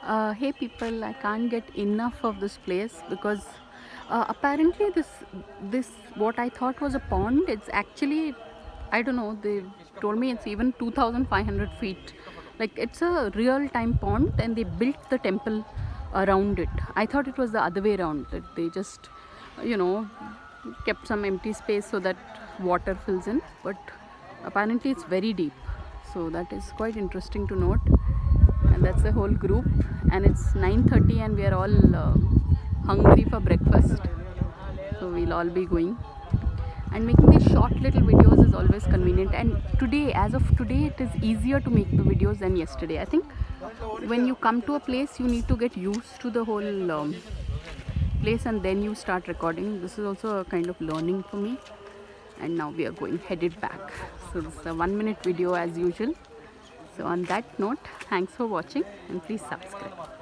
Hey people, I can't get enough of this place because apparently this what I thought was a pond, it's actually, I don't know, they told me it's even 2500 feet. Like it's a real time pond and they built the temple around it. I thought it was the other way around, that they just, you know, kept some empty space so that water fills in, but apparently it's very deep. So that is quite interesting to note. And that's the whole group, and it's 9:30 and we are all hungry for breakfast, so we'll all be going. And making these short little videos is always convenient, and today, as of today, it is easier to make the videos than yesterday. I think when you come to a place, you need to get used to the whole place and then you start recording. This is also a kind of learning for me. And now we are going headed back, so this is a 1-minute video as usual. So on that note, thanks for watching and please subscribe.